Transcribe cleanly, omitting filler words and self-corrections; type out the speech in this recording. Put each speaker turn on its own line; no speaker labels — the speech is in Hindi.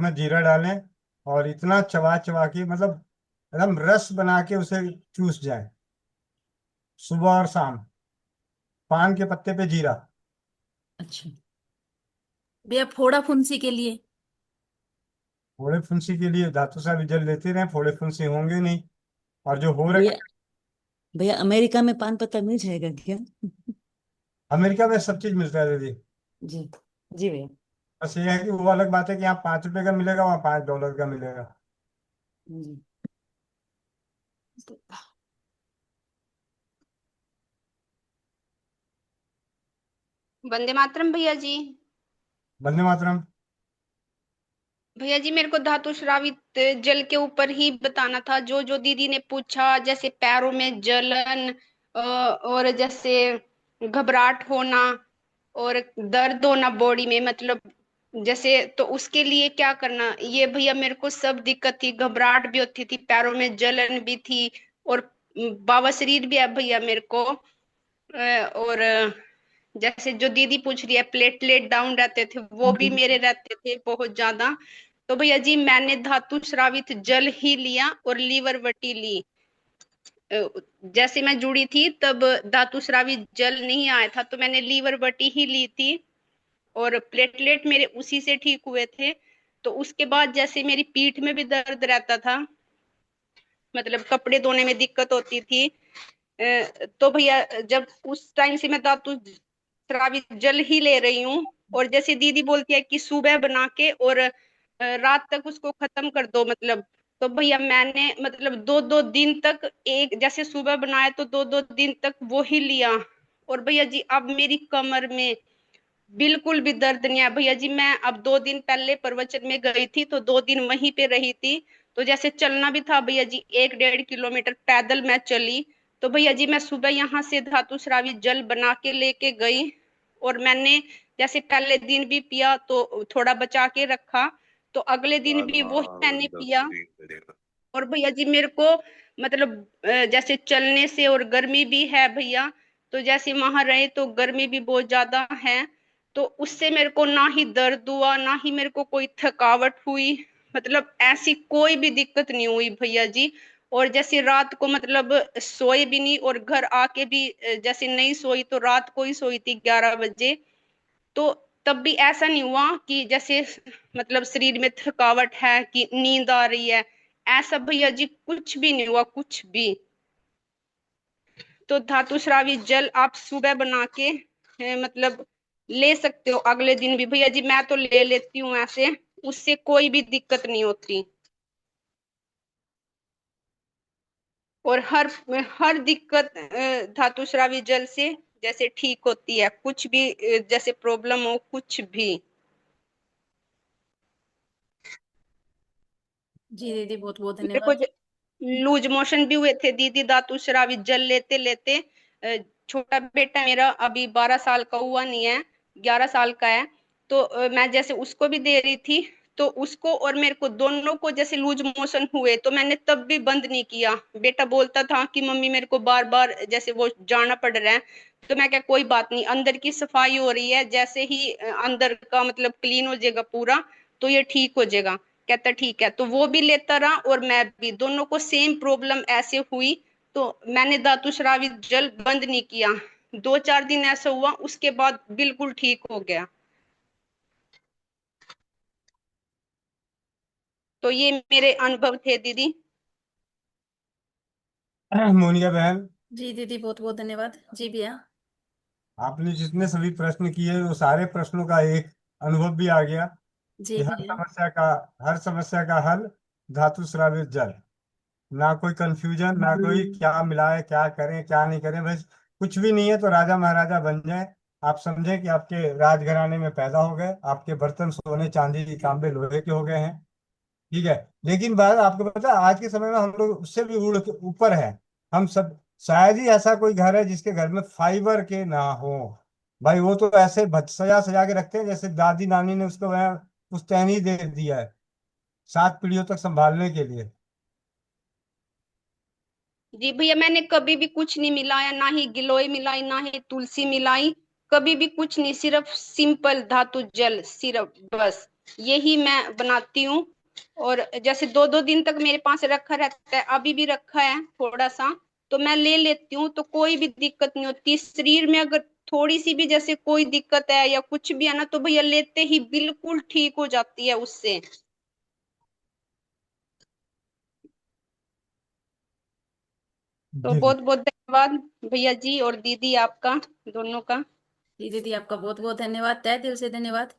में जीरा डालें और इतना चबा चबा के मतलब एकदम रस बना के उसे चूस जाए, सुबह और शाम। पान के पत्ते पे जीरा।
अच्छा भैया, फोड़ा फुंसी के लिए?
फोड़े फुंसी के लिए धातु साहब जल लेते रहे, फोड़े फुंसी होंगे नहीं। और जो हो रहे,
भैया, भैया अमेरिका में पान पत्ता मिल जाएगा क्या?
अमेरिका में सब चीज मिलता है दीदी।
जी। जी भैया।
बस ये है कि वो अलग बात है कि यहाँ 5 रुपए का मिलेगा, वहाँ $5 का मिलेगा।
जी।
वंदे मातरम भैया जी।
वंदे मातरम।
भैया जी मेरे को धातु स्रावित जल के ऊपर ही बताना था, जो जो दीदी ने पूछा, जैसे पैरों में जलन, और जैसे घबराहट होना और दर्द होना बॉडी में, मतलब जैसे, तो उसके लिए क्या करना? ये भैया मेरे को सब दिक्कत थी, घबराहट भी होती थी, पैरों में जलन भी थी, और बवासीर भी है भैया मेरे को। और जैसे जो दीदी पूछ रही है, प्लेटलेट डाउन रहते थे, वो भी मेरे रहते थे बहुत ज्यादा। तो भैया जी मैंने धातु स्रावित जल ही लिया और लीवर वटी ली। जैसे मैं जुड़ी थी तब धातु स्रावित जल नहीं आया था, तो मैंने लीवर वटी ही ली थी, और प्लेटलेट मेरे उसी से ठीक हुए थे। तो उसके बाद जैसे मेरी पीठ में भी दर्द रहता था, मतलब कपड़े धोने में दिक्कत होती थी, तो भैया जब उस टाइम से मैं धातु स्रावित जल ही ले रही हूँ। और जैसे दीदी बोलती है कि सुबह बना के और रात तक उसको खत्म कर दो, मतलब, तो भैया मैंने मतलब 2-2 दिन तक, एक जैसे सुबह बनाया तो 2-2 दिन तक वो ही लिया। और भैया जी अब मेरी कमर में बिल्कुल भी दर्द नहीं है भैया जी। मैं अब 2 दिन पहले प्रवचन में गई थी, तो 2 दिन वहीं पे रही थी। तो जैसे चलना भी था भैया जी, 1-1.5 किलोमीटर पैदल मैं चली। तो भैया जी मैं सुबह यहाँ से धातु स्रावी जल बना के लेके गई, और मैंने जैसे पहले दिन भी पिया तो थोड़ा बचा के रखा, तो अगले दिन भी वो ही मैंने पिया। और भैया जी मेरे को मतलब जैसे चलने से, और गर्मी भी है भैया, तो जैसे वहां रहे तो गर्मी भी बहुत ज्यादा है, तो उससे मेरे को ना ही दर्द हुआ, ना ही मेरे को कोई थकावट हुई, मतलब ऐसी कोई भी दिक्कत नहीं हुई भैया जी। और जैसे रात को मतलब सोए भी नहीं, और घर आके भी जैसे नहीं सोई, तो रात को ही सोई थी 11 बजे। तो तब भी ऐसा नहीं हुआ कि जैसे मतलब शरीर में थकावट है कि नींद आ रही है, ऐसा भैया जी कुछ भी नहीं हुआ, कुछ भी। तो धातु स्रावी जल आप सुबह बना के मतलब ले सकते हो, अगले दिन भी भैया जी, मैं तो ले लेती हूँ ऐसे, उससे कोई भी दिक्कत नहीं होती। और हर हर दिक्कत धातु स्रावी जल से जैसे ठीक होती है, कुछ भी जैसे प्रॉब्लम हो, कुछ भी।
जी दीदी, बहुत बहुत
मेरे को
धन्यवाद।
लूज मोशन भी हुए थे दीदी धातु शराबी जल लेते लेते। छोटा बेटा मेरा अभी 12 साल का हुआ नहीं है, 11 साल का है। तो मैं जैसे उसको भी दे रही थी, तो उसको और मेरे को दोनों को जैसे लूज मोशन हुए, तो मैंने तब भी बंद नहीं किया। बेटा बोलता था कि मम्मी मेरे को बार बार जैसे वो जाना पड़ रहा है, तो मैं क्या, कोई बात नहीं, अंदर की सफाई हो रही है, जैसे ही अंदर का मतलब क्लीन हो जाएगा पूरा, तो ये ठीक हो जाएगा। कहता ठीक है, तो वो भी लेता रहा और मैं भी, दोनों को सेम प्रॉब्लम ऐसे हुई। तो मैंने धातु स्रावी जल बंद नहीं किया, 2-4 दिन ऐसा हुआ, उसके बाद बिल्कुल ठीक हो गया। तो ये मेरे अनुभव थे दीदी।
मोनिका बहन,
जी दीदी, बहुत बहुत धन्यवाद। जी भैया।
आपने जितने सभी प्रश्न किए वो सारे प्रश्नों का एक अनुभव भी आ गया
जी
कि
भैया।
हर समस्या का हल धातु स्रावित जल। ना कोई कंफ्यूजन, ना कोई क्या मिलाए, क्या करें क्या नहीं करें, बस कुछ भी नहीं है तो राजा महाराजा बन जाए। आप समझें कि आपके राजघराने में पैदा हो गए, आपके बर्तन सोने चांदी तांबे लोहे के हो गए हैं। ठीक है। लेकिन बात आपको पता है, आज के समय में हम लोग उससे भी उड़ के ऊपर है। हम सब शायद ही ऐसा कोई घर है जिसके घर में फाइबर के ना हो। भाई वो तो ऐसे सजा सजा के रखते हैं जैसे दादी नानी ने उसको वह पुश्तैनी दे दिया है, 7 पीढ़ियों तक संभालने के लिए।
जी भैया मैंने कभी भी कुछ नहीं मिलाया, ना ही गिलोय मिलाई, ना ही तुलसी मिलाई, कभी भी कुछ नहीं, सिर्फ सिंपल धातु जल, सिर्फ बस। यही मैं बनाती हूँ। और जैसे 2-2 दिन तक मेरे पास रखा रहता है, अभी भी रखा है थोड़ा सा, तो मैं ले लेती हूँ, तो कोई भी दिक्कत नहीं होती शरीर में। अगर थोड़ी सी भी जैसे कोई दिक्कत है या कुछ भी है ना, तो भैया लेते ही बिल्कुल ठीक हो जाती है उससे। तो
जी जी।
बहुत बहुत धन्यवाद भैया जी और दीदी आपका, दोनों का।
जी दीदी, आपका बहुत बहुत धन्यवाद, तहे दिल से धन्यवाद।